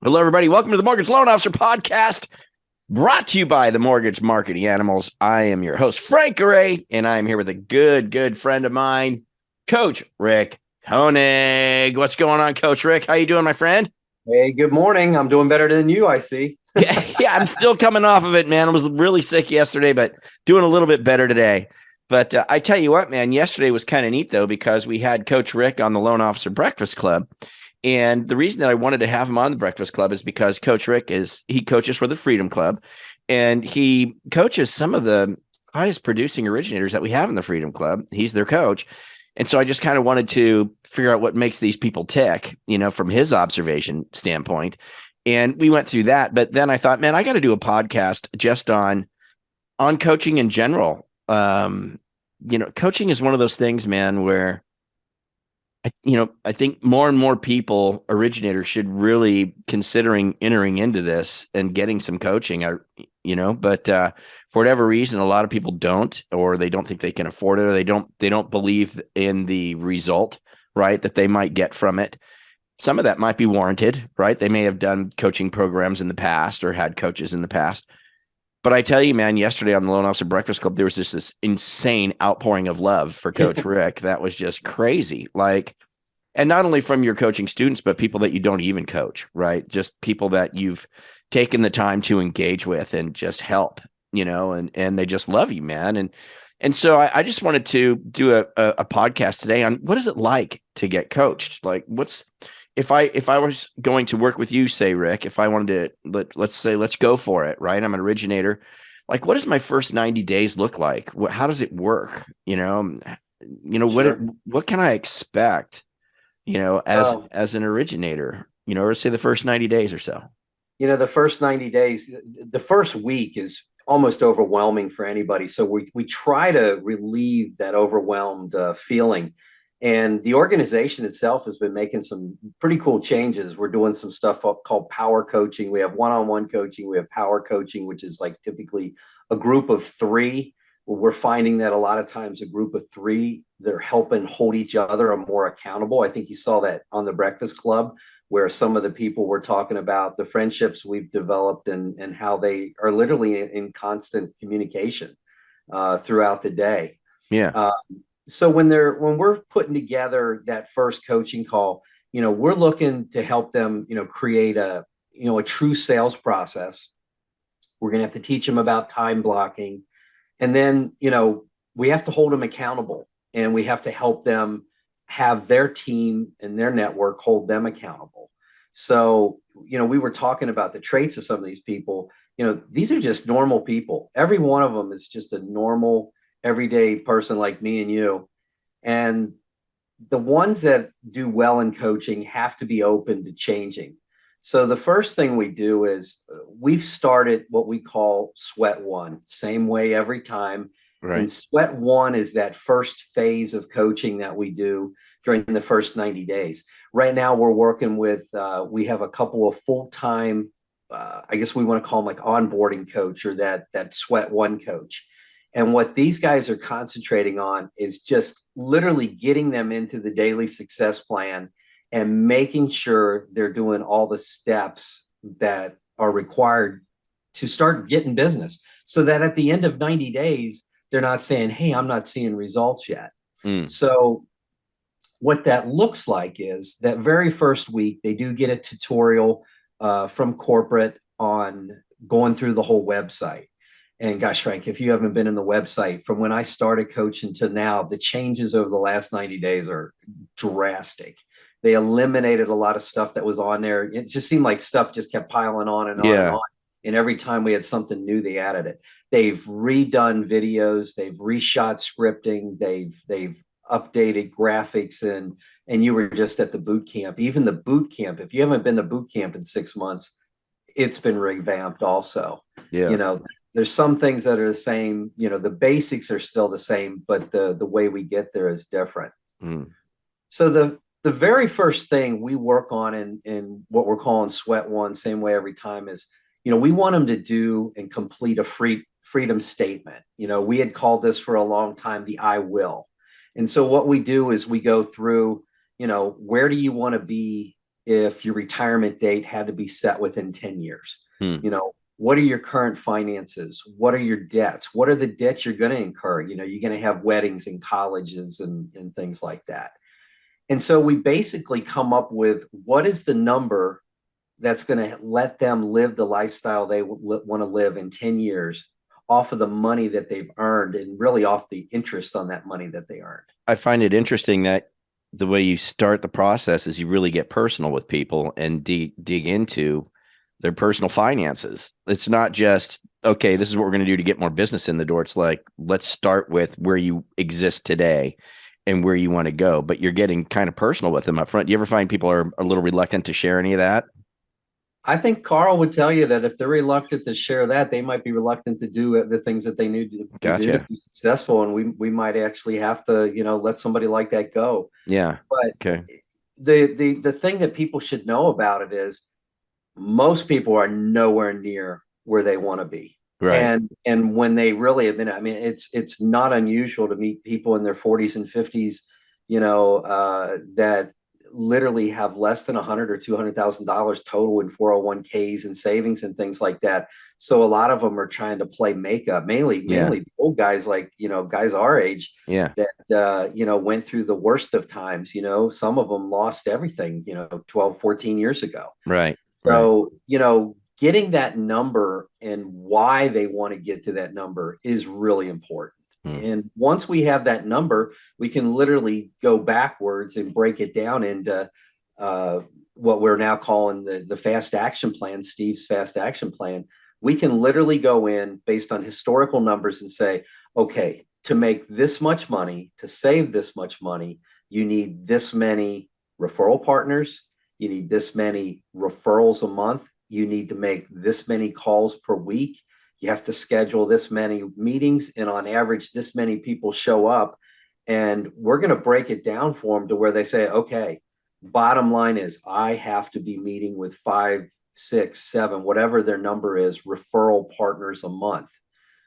Hello, everybody. Welcome to the Mortgage Loan Officer Podcast, brought to you by the Mortgage Marketing Animals. I am your host, Frank Garay, and I am here with a good friend of mine, Coach Rick Koenig. What's going on, Coach Rick? How you doing, my friend? Hey, good morning. I'm doing better than you, I see. Yeah, I'm still coming off of it, man. I was really sick yesterday, but doing a little bit better today. But I tell you what, man, yesterday was kind of neat, though, because we had Coach Rick on the Loan Officer Breakfast Club. And the reason that I wanted to have him on the Breakfast Club is because Coach Rick he coaches for the Freedom Club, and he coaches some of the highest producing originators that we have in the Freedom Club. He's their coach. And so I just kind of wanted to figure out what makes these people tick, from his observation standpoint. And we went through that. But then I thought, man, I got to do a podcast just on coaching in general. Coaching is one of those things, man, where I think more and more originators should really considering entering into this and getting some coaching. But for whatever reason, a lot of people don't, or they don't think they can afford it, or they don't believe in the result, right, that they might get from it. Some of that might be warranted, right? They may have done coaching programs in the past or had coaches in the past. But I tell you, man, yesterday on the Loan Officer Breakfast Club, there was just this insane outpouring of love for Coach Rick. That was just crazy. And not only from your coaching students, but people that you don't even coach, right? Just people that you've taken the time to engage with and just help, and they just love you, man. And so I just wanted to do a podcast today on what is it like to get coached? Like if I was going to work with you, say, Rick, if I wanted to, let's go for it, right? I'm an originator. Like, what does my first 90 days look like? How does it work? Sure. What can I expect, as Um, an originator, or say the first 90 days or so? the first 90 days, the first week is almost overwhelming for anybody. So we try to relieve that overwhelmed feeling. And the organization itself has been making some pretty cool changes. We're doing some stuff called power coaching. We have one-on-one coaching. We have power coaching, which is like typically a group of three. We're finding that a lot of times a group of three, they're helping hold each other more accountable. I think you saw that on the Breakfast Club, where some of the people were talking about the friendships we've developed and how they are literally in constant communication throughout the day. Yeah. Uh, so when we're putting together that first coaching call, we're looking to help them, create a true sales process. We're going to have to teach them about time blocking, and then we have to hold them accountable, and we have to help them have their team and their network hold them accountable. So we were talking about the traits of some of these people. These are just normal people. Every one of them is just a normal everyday person like me and you. And the ones that do well in coaching have to be open to changing. So the first thing we do is we've started what we call sweat one, same way every time. And Right. sweat one is that first phase of coaching that we do during the first 90 days. Right now, we're working with, we have a couple of full-time, I guess we want to call them like onboarding coach, or that sweat one coach. And what these guys are concentrating on is just literally getting them into the daily success plan and making sure they're doing all the steps that are required to start getting business, so that at the end of 90 days, they're not saying, hey, I'm not seeing results yet. Mm. So what that looks like is that very first week, they do get a tutorial from corporate on going through the whole website. And gosh, Frank, if you haven't been in the website from when I started coaching to now, the changes over the last 90 days are drastic. They eliminated a lot of stuff that was on there. It just seemed like stuff just kept piling on and on and Yeah. on. And every time we had something new, they added it. They've redone videos, they've reshot scripting, they've updated graphics, and you were just at the boot camp. Even the boot camp, if you haven't been to boot camp in 6 months, it's been revamped also. Yeah. You know, there's some things that are the same, the basics are still the same, but the way we get there is different. Mm. So the very first thing we work on in what we're calling sweat one, same way every time, is we want them to do and complete a freedom statement. We had called this for a long time the I will. And so what we do is we go through, where do you want to be if your retirement date had to be set within 10 years. Hmm. You know, what are your current finances? What are your debts? What are the debts you're going to incur? You know, you're going to have weddings and colleges and things like that. And so we basically come up with what is the number that's going to let them live the lifestyle they want to live in 10 years off of the money that they've earned and really off the interest on that money that they earned. I find it interesting that the way you start the process is you really get personal with people and dig into their personal finances. It's not just, okay, this is what we're going to do to get more business in the door. It's like, let's start with where you exist today and where you want to go. But you're getting kind of personal with them up front. Do you ever find people are a little reluctant to share any of that? I think Carl would tell you that if they're reluctant to share that, they might be reluctant to do the things that they need to do to Gotcha. be successful. And we might actually have to, you know, let somebody like that go. Yeah. But Okay. the thing that people should know about it is most people are nowhere near where they want to be. Right. And when they really admit it, I mean, it's not unusual to meet people in their 40s and 50s, you know, that literally have less than 100 or $200,000 total in 401ks and savings and things like that. So a lot of them are trying to play makeup, Yeah. mainly old guys, like, you know, guys our age Yeah. that you know, went through the worst of times. You know, some of them lost everything, you know, 12, 14 years ago. Right. Right. So, you know, getting that number and why they want to get to that number is really important. Hmm. And once we have that number, we can literally go backwards and break it down into uh, what we're now calling the fast action plan, Steve's fast action plan. We can literally go in based on historical numbers and say, okay, to make this much money, to save this much money, you need this many referral partners, you need this many referrals a month, you need to make this many calls per week, you have to schedule this many meetings, and on average this many people show up. And we're going to break it down for them to where they say, okay, bottom line is I have to be meeting with 5, 6, 7, whatever their number is, referral partners a month.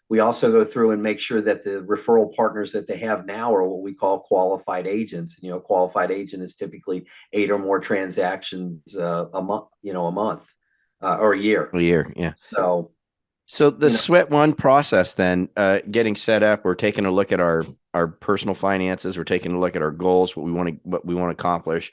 We also go through and make sure that the referral partners that they have now are what we call qualified agents. You know, qualified agent is typically 8 or more transactions a month, you know, a month or a year. A year. Yeah. So, So the you know, sweat one process, then getting set up, we're taking a look at our personal finances, we're taking a look at our goals, what we want to accomplish,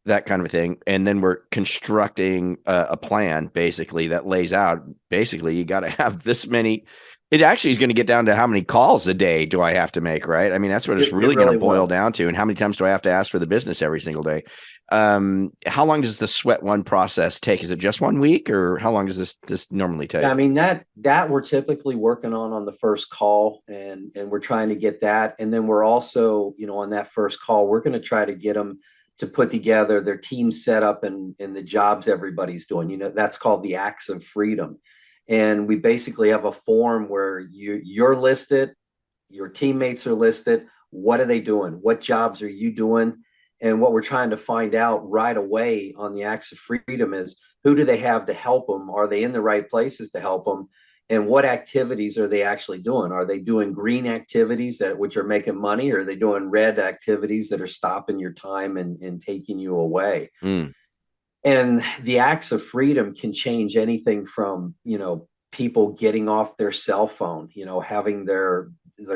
that kind of a thing, and then we're constructing a plan basically that lays out. Basically, you got to have this many. It actually is going to get down to how many calls a day do I have to make, right? I mean, that's what it's it really going to really boil will. down to, and how many times do I have to ask for the business every single day? How long does the sweat one process take? Is it just 1 week, or how long does this normally Yeah, I take? mean that we're typically working on the first call, and we're trying to get that, and then we're also, you know, on that first call we're going to try to get them to put together their team setup and the jobs everybody's doing. You know, that's called the acts of freedom, and we basically have a form where you're listed, your teammates are listed. What are they doing? What jobs are you doing? And what we're trying to find out right away on the acts of freedom is who do they have to help them? Are they in the right places to help them? And what activities are they actually doing? Are they doing green activities that which are making money, or are they doing red activities that are stopping your time and taking you away? Mm, And the acts of freedom can change anything from, you know, people getting off their cell phone, you know, having their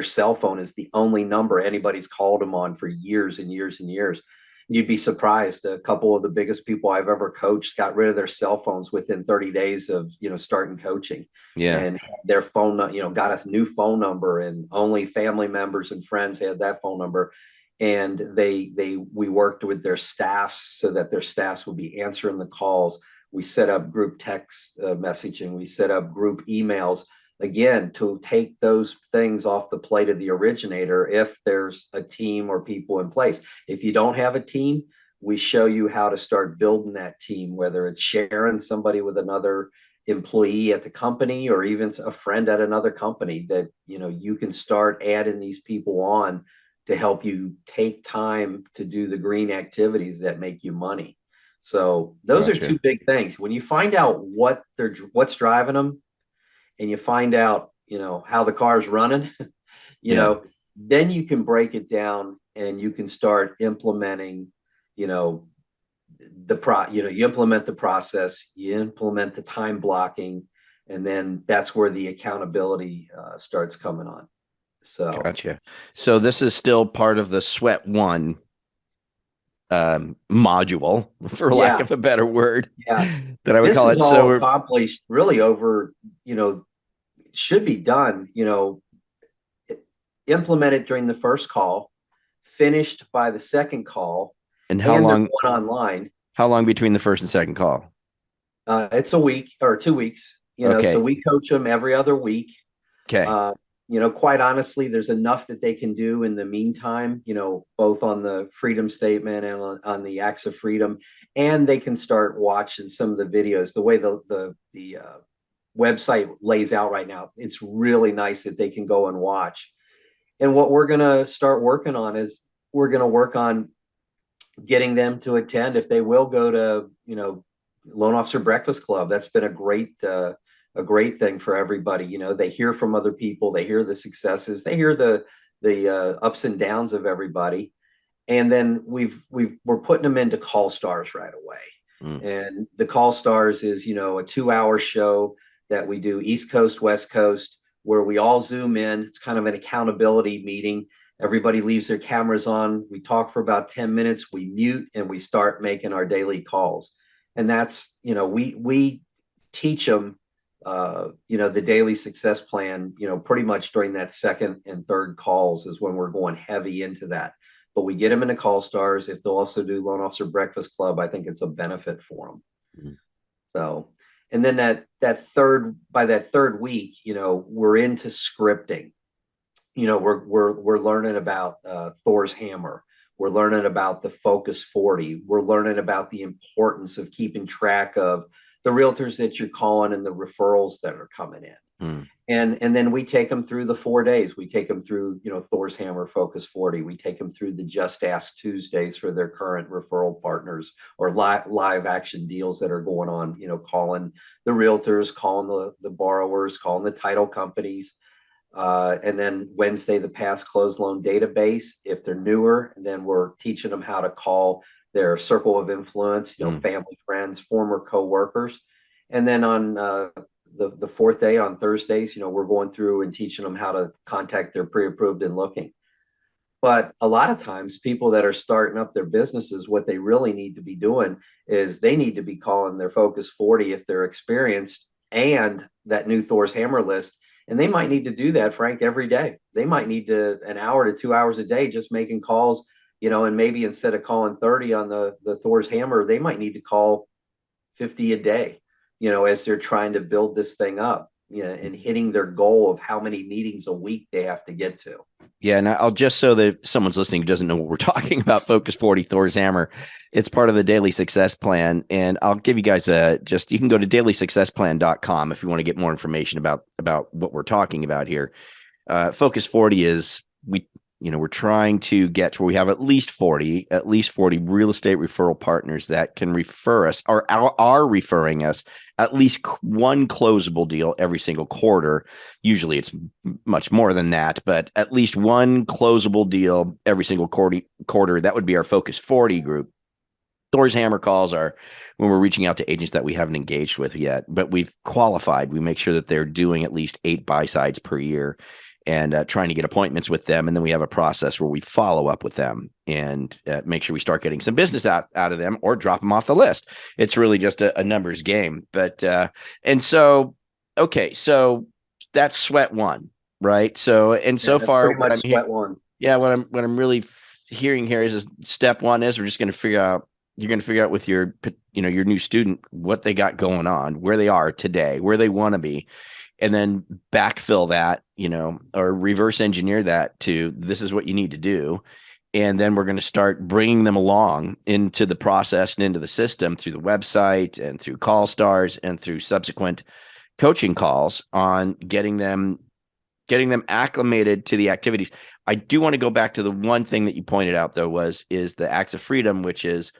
cell phone is the only number anybody's called them on for years and years and years. You'd be surprised. A couple of the biggest people I've ever coached got rid of their cell phones within 30 days of, you know, starting coaching, yeah. and their phone, you know, got a new phone number, and only family members and friends had that phone number. And we worked with their staffs so that their staffs would be answering the calls. We set up group text messaging. We set up group emails, again, to take those things off the plate of the originator if there's a team or people in place. If you don't have a team, we show you how to start building that team, whether it's sharing somebody with another employee at the company or even a friend at another company, that, you know, you can start adding these people on to help you take time to do the green activities that make you money. So those are Gotcha. two big things. When you find out what's driving them, and you find out, you know, how the car's running, you Yeah. know, then you can break it down and you can start implementing, you know, you implement the process, you implement the time blocking, and then that's where the accountability starts coming on. So Gotcha. So this is still part of the Sweat One module, for lack yeah, of a better word, yeah, that I would this call is it. So all we're accomplished really over, should be done, implemented during the first call, finished by the second call, and and they're going online. how long between the first and second call? It's a week or 2 weeks, so Okay. we coach them every other week. Okay. Uh, quite honestly, there's enough that they can do in the meantime, both on the freedom statement and on the acts of freedom, and they can start watching some of the videos. The way the website lays out right now, it's really nice that they can go and watch. And what we're going to start working on is we're going to work on getting them to attend, if they will, go to, Loan Officer Breakfast Club. That's been a great thing for everybody. They hear from other people, they hear the successes, they hear the ups and downs of everybody, and then we're putting them into Call Stars right away. Mm. And the Call Stars is, a 2-hour show that we do East Coast, West Coast, where we all zoom in. It's kind of an accountability meeting. Everybody leaves their cameras on. We talk for about 10 minutes, we mute, and we start making our daily calls. And that's, we teach them, the daily success plan, pretty much during that second and third calls is when we're going heavy into that. But we get them into Call Stars. If they'll also do Loan Officer Breakfast Club, I think it's a benefit for them. Mm. So, and then by that third week, we're into scripting. We're learning about Thor's hammer. We're learning about the Focus 40. We're learning about the importance of keeping track of the realtors that you're calling and the referrals that are coming in. Mm. And then we take them through the 4 days. We take them through, Thor's hammer, Focus 40. We take them through the Just Ask Tuesdays for their current referral partners, or live action deals that are going on, calling the realtors, calling the borrowers, calling the title companies. And then Wednesday, the past closed loan database. If they're newer, and then we're teaching them how to call their circle of influence, family, friends, former coworkers. And then on the fourth day, on Thursdays, we're going through and teaching them how to contact their pre-approved and looking. But a lot of times, people that are starting up their businesses, what they really need to be doing is they need to be calling their Focus 40 if they're experienced, and that new Thor's hammer list. And they might need to do that, Frank, every day. They might need to an hour to 2 hours a day just making calls, and maybe instead of calling 30 on the Thor's hammer, they might need to call 50 a day, as they're trying to build this thing up, and hitting their goal of how many meetings a week they have to get to. Yeah, and I'll just, so that someone's listening who doesn't know what we're talking about, Focus 40, Thor's hammer. It's part of the Daily Success Plan. And I'll give you guys you can go to dailysuccessplan.com if you want to get more information about what we're talking about here. Focus 40 is, we're trying to get to where we have at least 40 real estate referral partners that can refer us, or are referring us, at least one closable deal every single quarter. Usually it's much more than that, but at least one closable deal every single quarter. That would be our Focus 40 group. Thor's hammer calls are when we're reaching out to agents that we haven't engaged with yet, but we've qualified. We make sure that they're doing at least 8 buy-sides per year, and trying to get appointments with them. And then we have a process where we follow up with them and make sure we start getting some business out of them, or drop them off the list. It's really just a numbers game. But so that's Sweat One, right? So, and so far, pretty much Sweat One. Yeah, what I'm really hearing here is step one is we're just going to figure out. You're going to figure out with your new student what they got going on, where they are today, where they want to be, and then backfill that, or reverse engineer that to, this is what you need to do. And then we're going to start bringing them along into the process and into the system through the website and through Call Stars and through subsequent coaching calls on getting them acclimated to the activities. I do want to go back to the one thing that you pointed out, though, is the acts of freedom, which is,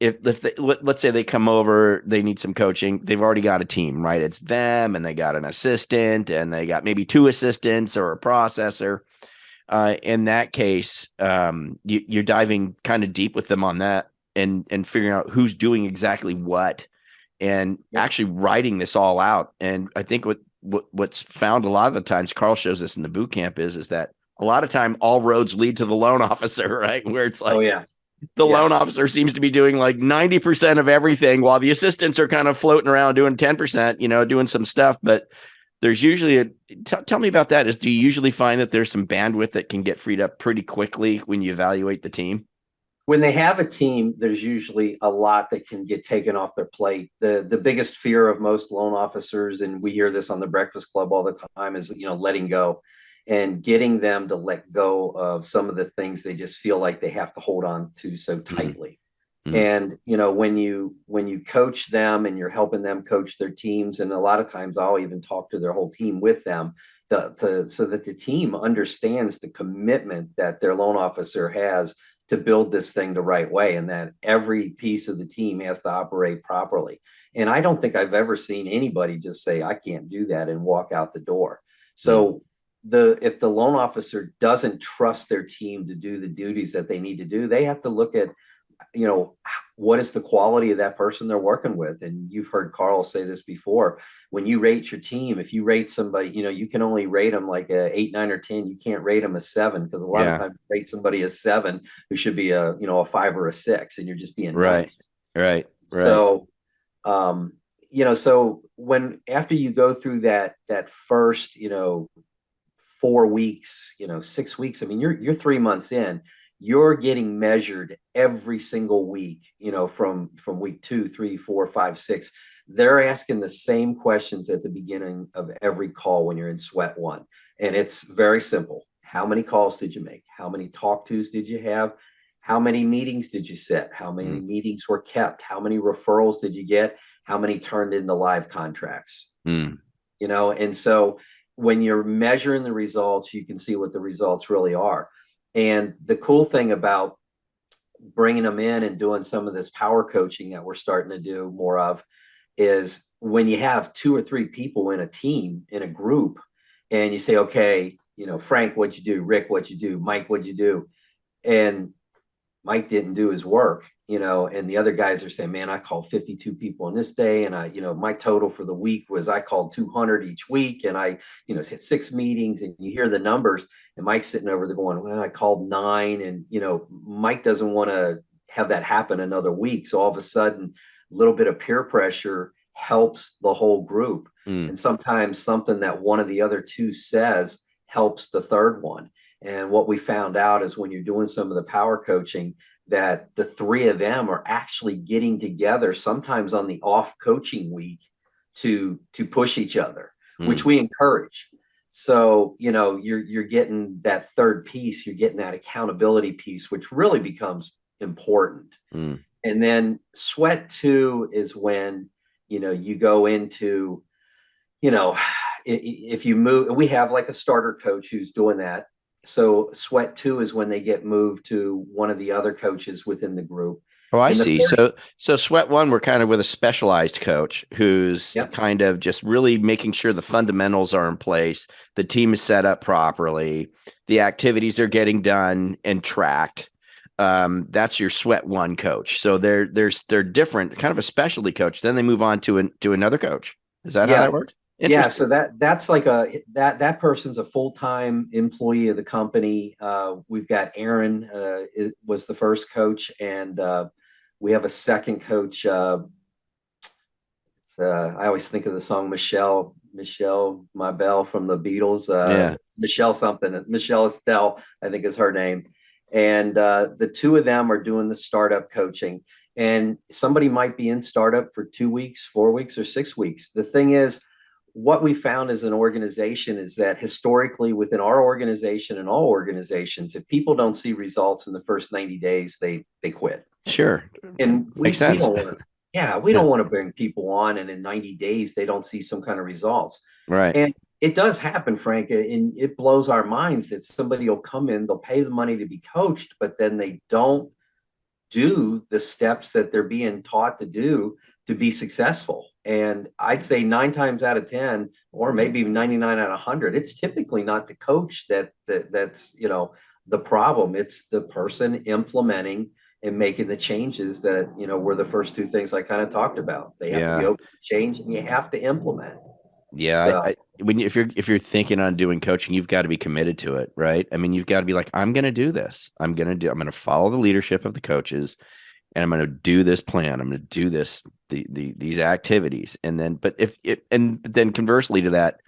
if let's say they come over, they need some coaching, they've already got a team, right? It's them, and they got an assistant, and they got maybe 2 assistants or a processor. In that case, you're diving kind of deep with them on that. and figuring out who's doing exactly what, and Yep. actually writing this all out. And I think what's found a lot of the times, Carl shows us in the boot camp, is that a lot of time all roads lead to the loan officer, right? Where it's like, Oh yeah. the Yeah. loan officer seems to be doing like 90% of everything, while the assistants are kind of floating around doing 10%, doing some stuff. But there's usually tell me about that. Do you usually find that there's some bandwidth that can get freed up pretty quickly when you evaluate the team? When they have a team, there's usually a lot that can get taken off their plate. The biggest fear of most loan officers, and we hear this on the Breakfast Club all the time, is letting go and getting them to let go of some of the things they just feel like they have to hold on to so tightly. Mm-hmm. And when you coach them and you're helping them coach their teams, and a lot of times I'll even talk to their whole team with them so that the team understands the commitment that their loan officer has to build this thing the right way, and that every piece of the team has to operate properly. And I don't think I've ever seen anybody just say, I can't do that, and walk out the door. So if the loan officer doesn't trust their team to do the duties that they need to do, they have to look at, what is the quality of that person they're working with. And you've heard Carl say this before. When you rate your team, if you rate somebody, you can only rate them like a 8, 9, or 10. You can't rate them a 7, because a lot of times you rate somebody a 7 who should be a 5 or a 6, and you're just being nice. Right. So so when, after you go through that first 4 weeks, 6 weeks, I mean, you're 3 months in. You're getting measured every single week, from week 2, 3, 4, 5, 6. They're asking the same questions at the beginning of every call when you're in sweat 1. And it's very simple. How many calls did you make? How many talk tos did you have? How many meetings did you set? How many meetings were kept? How many referrals did you get? How many turned into live contracts? And so when you're measuring the results, you can see what the results really are. And the cool thing about bringing them in and doing some of this power coaching that we're starting to do more of is, when you have 2 or 3 people in a team, in a group, and you say, okay, Frank, what'd you do? Rick, what'd you do? Mike, what'd you do? And Mike didn't do his work, and the other guys are saying, man, I called 52 people in this day. And my total for the week was, I called 200 each week. And I, hit 6 meetings, and you hear the numbers, and Mike's sitting over there going, well, I called 9. And, Mike doesn't want to have that happen another week. So all of a sudden, a little bit of peer pressure helps the whole group. And sometimes something that one of the other 2 says helps the third one. And what we found out is, when you're doing some of the power coaching, that the 3 of them are actually getting together, sometimes on the off coaching week, to push each other, which we encourage. So, you're getting that third piece, you're getting that accountability piece, which really becomes important. And then sweat 2 is when, you go into, if you move, we have like a starter coach who's doing that. So sweat 2 is when they get moved to one of the other coaches within the group. Oh, I see. So sweat 1, we're kind of with a specialized coach who's kind of just really making sure the fundamentals are in place, the team is set up properly, the activities are getting done and tracked. That's your sweat 1 coach. So they're different, kind of a specialty coach. Then they move on to another coach. Is that how that works? Yeah, so that's like that person's a full-time employee of the company. We've got Aaron was the first coach, and we have a second coach. I always think of the song Michelle My Belle from the Beatles. Michelle something, Michelle Estelle, I think is her name. And the 2 of them are doing the startup coaching. And somebody might be in startup for 2 weeks, 4 weeks, or 6 weeks. The thing is, what we found as an organization is that historically, within our organization and all organizations, if people don't see results in the first 90 days, they quit. Sure. And makes sense. We don't want to bring people on, and in 90 days, they don't see some kind of results. Right. And it does happen, Frank, and it blows our minds that somebody will come in, they'll pay the money to be coached, but then they don't do the steps that they're being taught to do to be successful. And I'd say 9 times out of 10, or maybe even 99 out of 100, it's typically not the coach that's the problem. It's the person implementing and making the changes that, were the first two things I kind of talked about. They have to be Yeah. open to change, and you have to implement. Yeah, So if you're thinking on doing coaching, you've got to be committed to it, right? I mean, you've got to be like, I'm going to do this. I'm going to follow the leadership of the coaches, and I'm going to do this plan. I'm going to do these activities, and then, but then conversely to that,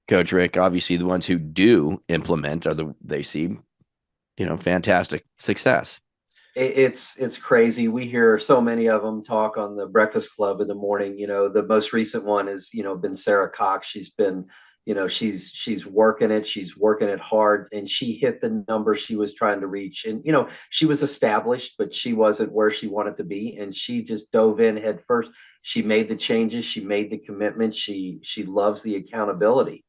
Coach Rick, obviously the ones who do implement they see, fantastic success. it's crazy. We hear so many of them talk on the Breakfast Club in the morning. The most recent one is, been Sarah Cox. She's been, she's working it hard, and she hit the number she was trying to reach. And she was established, but she wasn't where she wanted to be, and she just dove in head first. She made the changes, she made the commitment, she loves the accountability.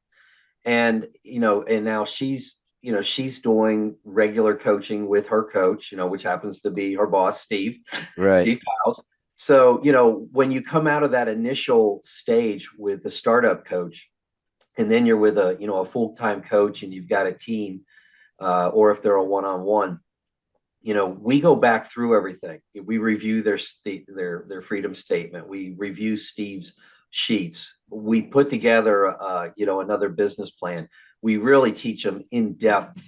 And and now she's doing regular coaching with her coach, which happens to be her boss, Right. Steve Kyles. So when you come out of that initial stage with the startup coach, and then you're with a full-time coach, and you've got a team, or if they're a one-on-one, we go back through everything. We review their freedom statement. We review Steve's sheets. We put together, another business plan. We really teach them in-depth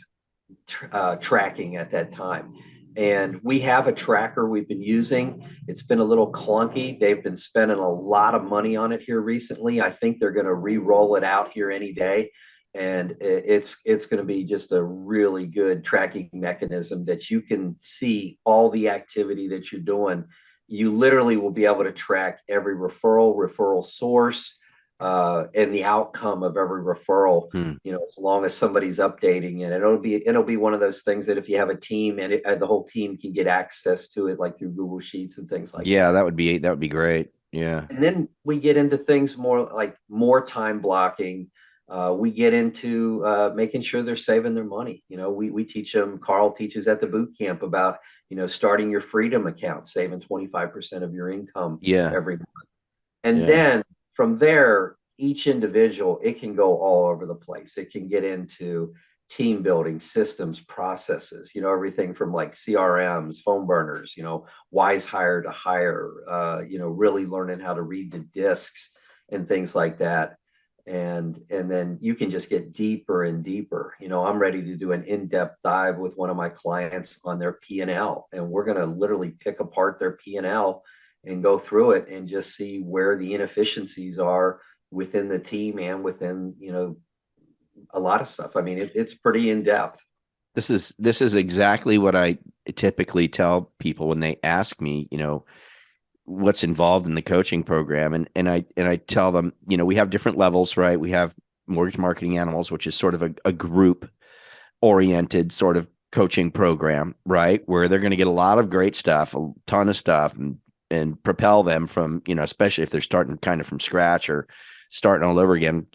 tracking at that time. And we have a tracker we've been using. It's been a little clunky. They've been spending a lot of money on it here recently. I think they're going to re-roll it out here any day. And it's going to be just a really good tracking mechanism that you can see all the activity that you're doing. You literally will be able to track every referral source, and the outcome of every referral, Hmm. as long as somebody's updating it. It'll be one of those things that if you have a team, and the whole team can get access to it, like through Google Sheets and things like Yeah, that. that would be great. Yeah. And then we get into things more like more time blocking. We get into making sure they're saving their money. We teach them. Carl teaches at the boot camp about starting your freedom account, saving 25% of your income Yeah. every month. And Yeah. then from there, each individual, it can go all over the place. It can get into team building, systems, processes, everything from like CRMs, phone burners, wise hire to hire, really learning how to read the discs and things like that. And then you can just get deeper and deeper. I'm ready to do an in-depth dive with one of my clients on their P&L, and we're going to literally pick apart their P&L and go through it and just see where the inefficiencies are within the team and within a lot of stuff. I mean, it's pretty in depth. This is exactly what I typically tell people when they ask me, what's involved in the coaching program. And I tell them, we have different levels, right? We have mortgage marketing animals, which is sort of a group oriented sort of coaching program, right? Where they're going to get a lot of great stuff, a ton of stuff, and propel them from, especially if they're starting kind of from scratch or starting all over again,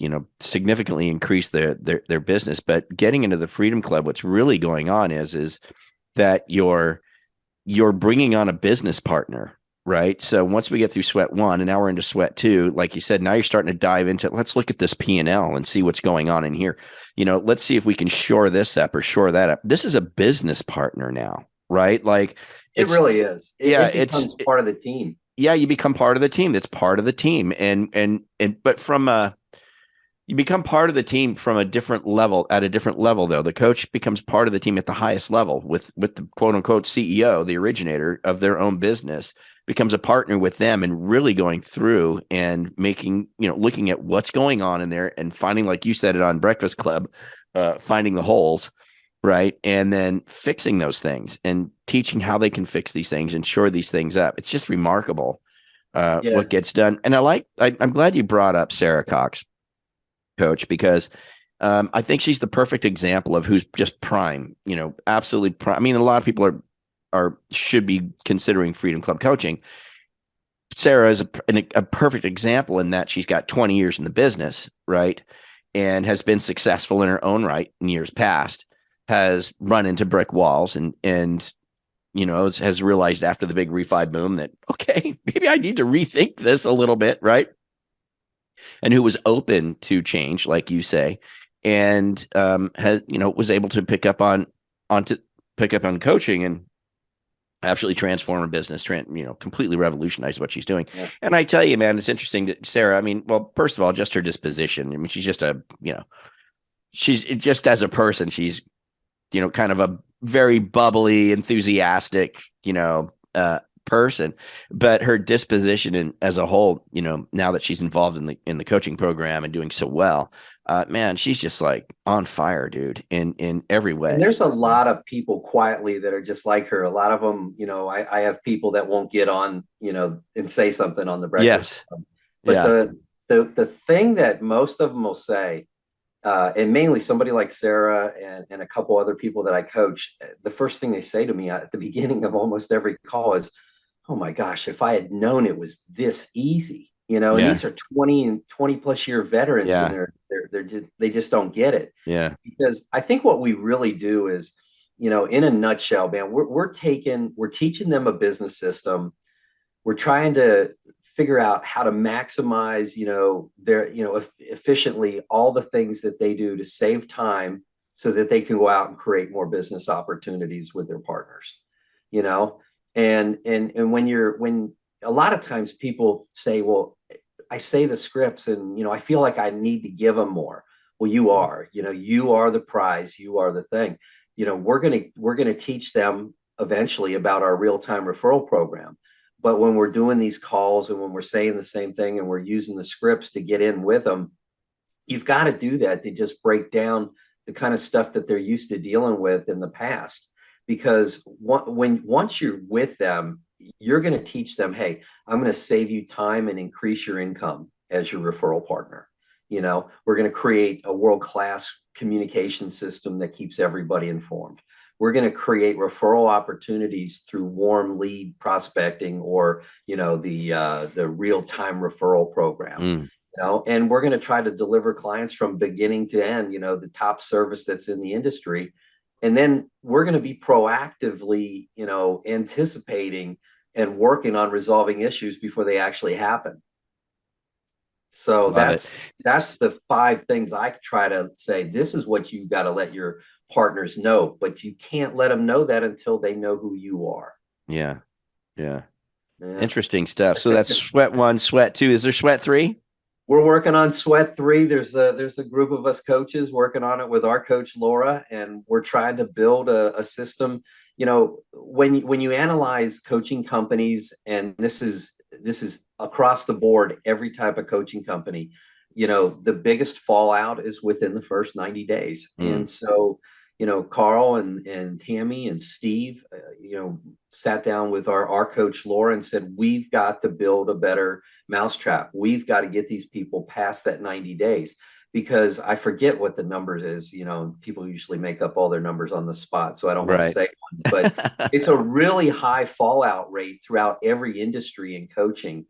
significantly increase their business. But getting into the Freedom Club, what's really going on is that you're bringing on a business partner, right? So once we get through sweat one and now we're into sweat two, like you said, now you're starting to dive into, let's look at this P&L and see what's going on in here. Let's see if we can shore this up or shore that up. This is a business partner now, right? Like It it's, really is. yeah, It becomes part of the team. yeah, you become part of the team. That's part of the team. But you become part of the team from a different level, at a different level, though. The coach becomes part of the team at the highest level with the quote unquote CEO, the originator of their own business, becomes a partner with them and really going through and making, looking at what's going on in there and finding, like you said it on Breakfast Club, finding the holes, right? And then fixing those things and teaching how they can fix these things and shore these things up. It's just remarkable Yeah. what gets done. And I'm glad you brought up Sarah Cox, Coach, because I think she's the perfect example of who's just prime, absolutely prime. I mean, a lot of people should be considering Freedom Club coaching. Sarah is a perfect example in that she's got 20 years in the business, right? And has been successful in her own right in years past, has run into brick walls and has realized after the big refi boom that, okay, maybe I need to rethink this a little bit, right? And who was open to change, like you say, and was able to pick up on coaching. And absolutely transform a business, completely revolutionize what she's doing. Yeah. And I tell you, man, it's interesting that Sarah, I mean, well, first of all, just her disposition. I mean, she's just she's just as a person, she's, kind of a very bubbly, enthusiastic, person, but her disposition as a whole, now that she's involved in the coaching program and doing so well, man, she's just like on fire, dude, in every way. And there's a lot of people quietly that are just like her. A lot of them, I have people that won't get on, and say something on the breakfast Yes. club. But Yeah. the thing that most of them will say, and mainly somebody like Sarah and a couple other people that I coach, the first thing they say to me at the beginning of almost every call is, "Oh my gosh, if I had known it was this easy." And Yeah. these are 20 and 20 plus year veterans, and Yeah. they just don't get it. Yeah. Because I think what we really do is, in a nutshell, man, we're teaching them a business system. We're trying to figure out how to maximize, their, efficiently all the things that they do to save time so that they can go out and create more business opportunities with their partners, you know? And when a lot of times people say, well, I say the scripts and, I feel like I need to give them more. Well, you are the prize, you are the thing. We're going to teach them eventually about our real-time referral program. But when we're doing these calls and when we're saying the same thing and we're using the scripts to get in with them, you've got to do that to just break down the kind of stuff that they're used to dealing with in the past. Because once you're with them, you're going to teach them, hey, I'm going to save you time and increase your income as your referral partner. We're going to create a world-class communication system that keeps everybody informed. We're going to create referral opportunities through warm lead prospecting or, the real-time referral program. And we're going to try to deliver clients from beginning to end, the top service that's in the industry. And then we're going to be proactively, anticipating and working on resolving issues before they actually happen. So Love it. that's the 5 things I try to say. This is what you got to let your partners know, but you can't let them know that until they know who you are. Yeah. Yeah. Yeah. Interesting stuff. So that's sweat 1, sweat 2. Is there sweat 3? We're working on sweat 3. There's a group of us coaches working on it with our coach Laura, and we're trying to build a system. When you analyze coaching companies, and this is across the board, every type of coaching company, the biggest fallout is within the first 90 days. And so, Carl and Tammy and Steve, sat down with our coach Laura and said, we've got to build a better mousetrap. We've got to get these people past that 90 days, because I forget what the numbers is. People usually make up all their numbers on the spot, so I don't want to say one, but it's a really high fallout rate throughout every industry in coaching.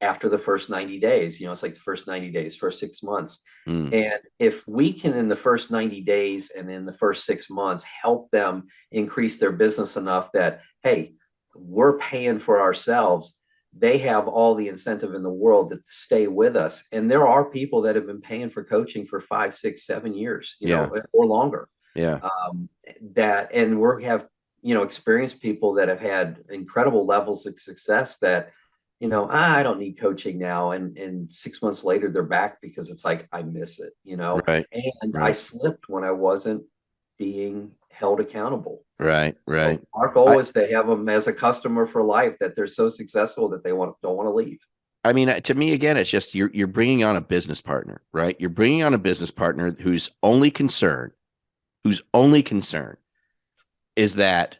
After the first 90 days, it's like the first 90 days, first 6 months. And if we can, in the first 90 days and in the first 6 months, help them increase their business enough that, hey, we're paying for ourselves, they have all the incentive in the world to stay with us. And there are people that have been paying for coaching for 5, 6, 7 years, or longer. Yeah. And we have, experienced people that have had incredible levels of success that, I don't need coaching now. And 6 months later, they're back because it's like, I miss it, Right. And I slipped when I wasn't being held accountable. Right. So our goal is to have them as a customer for life, that they're so successful that they don't want to leave. I mean, to me, again, it's just you're bringing on a business partner, right? You're bringing on a business partner whose only concern is that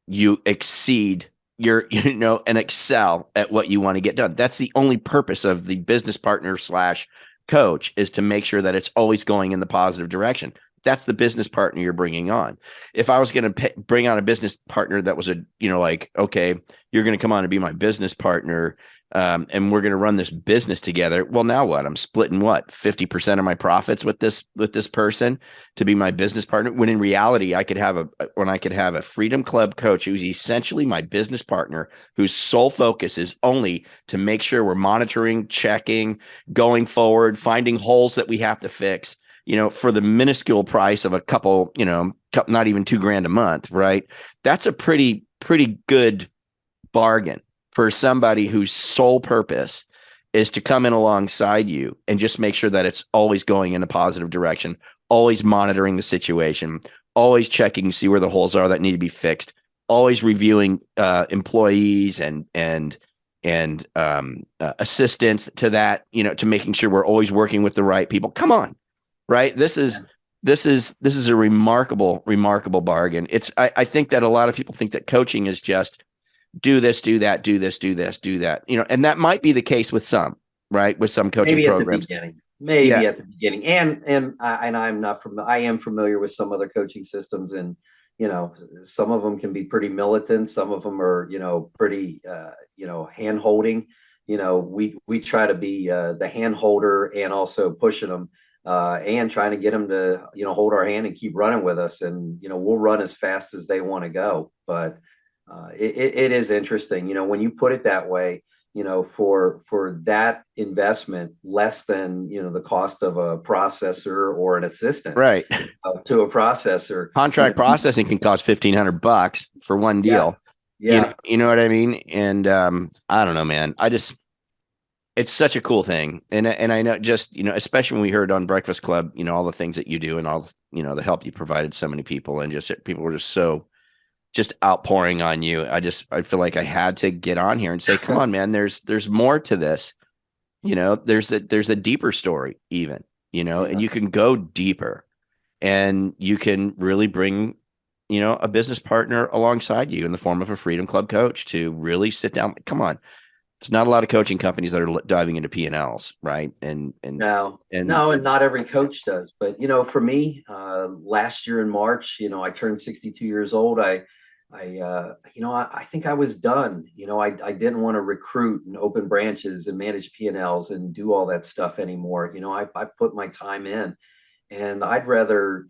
you exceed and excel at what you want to get done. That's the only purpose of the business partner / coach, is to make sure that it's always going in the positive direction. That's the business partner you're bringing on. If I was going to bring on a business partner that was okay, you're going to come on and be my business partner, and we're going to run this business together. Well, now what? I'm splitting 50% of my profits with this person to be my business partner. When in reality, I could have a Freedom Club coach who's essentially my business partner, whose sole focus is only to make sure we're monitoring, checking, going forward, finding holes that we have to fix, for the minuscule price of a couple, not even $2,000 a month, right? That's a pretty pretty good bargain for somebody whose sole purpose is to come in alongside you and just make sure that it's always going in a positive direction, always monitoring the situation, always checking to see where the holes are that need to be fixed, always reviewing employees and assistants to that, to making sure we're always working with the right people. Come on, right? This is a remarkable bargain. I think that a lot of people think that coaching is just do this, do that, do this, do this, do that, and that might be the case with some, right? With some coaching Maybe at the programs. beginning, Yeah. I am familiar with some other coaching systems, and some of them can be pretty militant. Some of them are pretty hand holding. We try to be the hand holder and also pushing them and trying to get them to hold our hand and keep running with us, and we'll run as fast as they want to go. But it is interesting, when you put it that way, for that investment, less than the cost of a processor or an assistant, Right. To a processor. Contract processing can cost $1,500 for one deal. Yeah. You know what I mean? And I don't know, man. It's such a cool thing. And I know, just, especially when we heard on Breakfast Club, all the things that you do and all, the help you provided so many people, and just people were just outpouring on you. I feel like I had to get on here and say, come on, man, there's more to this. There's a deeper story even, and you can go deeper, and you can really bring, a business partner alongside you in the form of a Freedom Club coach to really sit down. Come on. It's not a lot of coaching companies that are diving into P&Ls, right? And not every coach does. But for me, last year in March, I turned 62 years old. I think I was done. I didn't want to recruit and open branches and manage P&Ls and do all that stuff anymore. I put my time in, and I'd rather,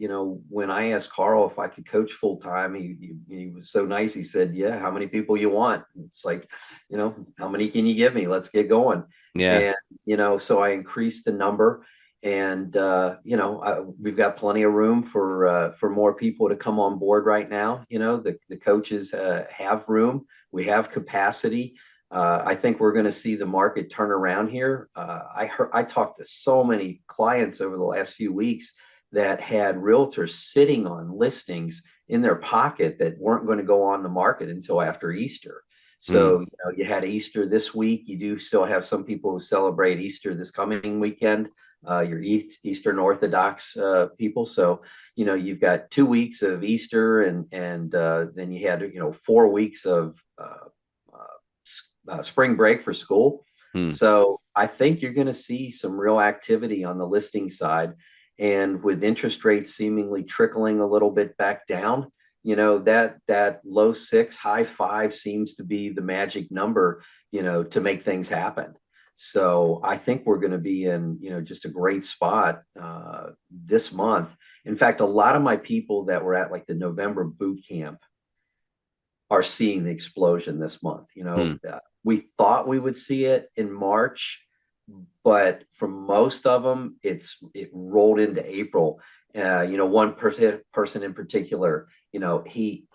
when I asked Carl if I could coach full time, he was so nice. He said, "Yeah, how many people you want?" It's like, how many can you give me? Let's get going. yeah, And so I increased the number, and we've got plenty of room for more people to come on board right now. The coaches have room. We have capacity. I think we're going to see the market turn around here. I talked to so many clients over the last few weeks that had realtors sitting on listings in their pocket that weren't going to go on the market until after Easter. So, you had Easter this week. You do still have some people who celebrate Easter this coming weekend, your Eastern Orthodox people. So, you've got 2 weeks of Easter, and then you had 4 weeks of spring break for school. So I think you're going to see some real activity on the listing side, and with interest rates seemingly trickling a little bit back down, that low 6, high 5 seems to be the magic number, to make things happen. So I think we're going to be in, just a great spot this month. In fact, a lot of my people that were at like the November boot camp are seeing the explosion this month. We thought we would see it in March, but for most of them, it rolled into April. One person in particular, he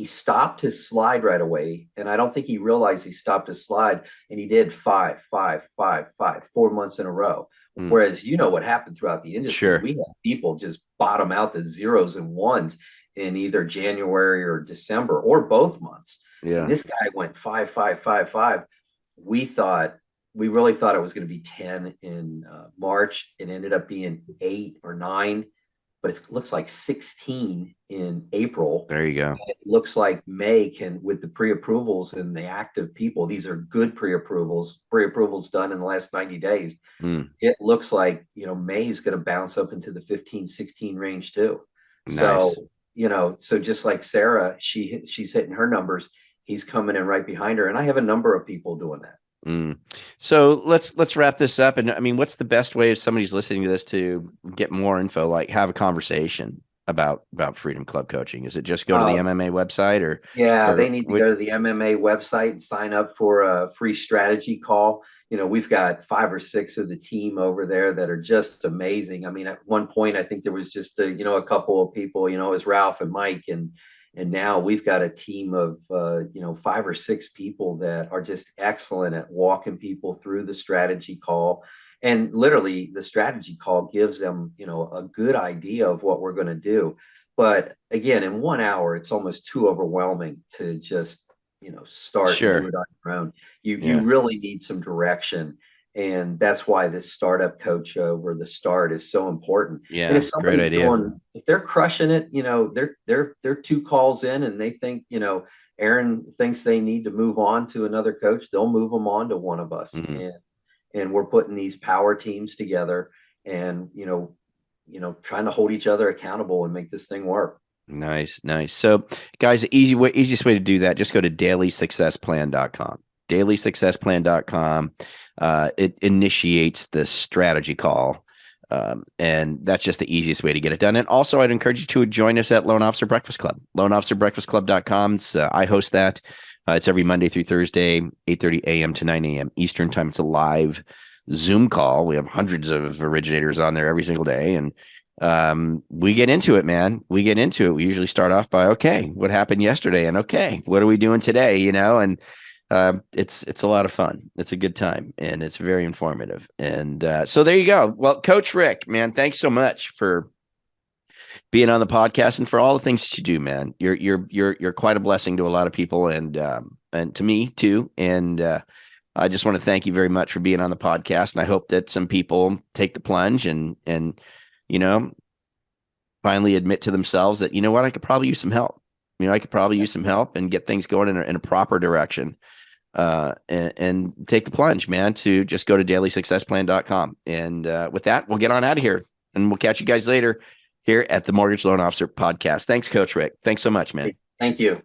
stopped his slide right away, and I don't think he realized he stopped his slide, and he did 5, 5, 5, 5, 4 months in a row. Whereas what happened throughout the industry, sure, we had people just bottom out the zeros and ones in either January or December or both months. yeah. And this guy went 5, 5, 5, 5. We really thought it was going to be 10 in March. It ended up being 8 or 9, but it looks like 16 in April. There you go. And it looks like May can, with the pre-approvals and the active people, these are good pre-approvals done in the last 90 days. It looks like, May is going to bounce up into the 15, 16 range too. Nice. So just like Sarah, she's hitting her numbers. He's coming in right behind her. And I have a number of people doing that. So let's wrap this up. And I mean, what's the best way if somebody's listening to this to get more info, like have a conversation about Freedom Club coaching? Is it just go to the MMA website or? They need to go to the MMA website and sign up for a free strategy call. We've got 5 or 6 of the team over there that are just amazing. I mean, at one point, I think there was just a couple of people, it was Ralph and Mike, and And now we've got a team of, 5 or 6 people that are just excellent at walking people through the strategy call. And literally the strategy call gives them, a good idea of what we're going to do. But again, in 1 hour, it's almost too overwhelming to just, start and do Sure. it on your own. You Yeah. really need some direction. And that's why this startup coach over the start is so important. And if Yeah. Great somebody's idea. if they're crushing it, they're 2 calls in and they think, Aaron thinks they need to move on to another coach, they'll move them on to one of us. Mhm. And we're putting these power teams together and, trying to hold each other accountable and make this thing work. Nice, nice. So, guys, the easiest way to do that, just go to dailysuccessplan.com. Dailysuccessplan.com. It initiates the strategy call. And that's just the easiest way to get it done. And also, I'd encourage you to join us at Loan Officer Breakfast Club. LoanOfficerBreakfastClub.com. It's every it's every Monday through Thursday, 8:30 a.m. to 9 a.m. Eastern time. It's a live Zoom call. We have hundreds of originators on there every single day. And we get into it, man. We get into it. We usually start off by, okay, what happened yesterday? And okay, what are we doing today? And it's a lot of fun. It's a good time and it's very informative. And so there you go. Well, Coach Rick, man, thanks so much for being on the podcast and for all the things that you do, man. You're quite a blessing to a lot of people and to me too. And I just want to thank you very much for being on the podcast. And I hope that some people take the plunge and finally admit to themselves that, what, I could probably use some help. I could probably use some help and get things going in a proper direction. And take the plunge, man, to just go to dailysuccessplan.com. And with that, we'll get on out of here and we'll catch you guys later here at the Mortgage Loan Officer Podcast. Thanks, Coach Rick. Thanks so much, man. Thank you.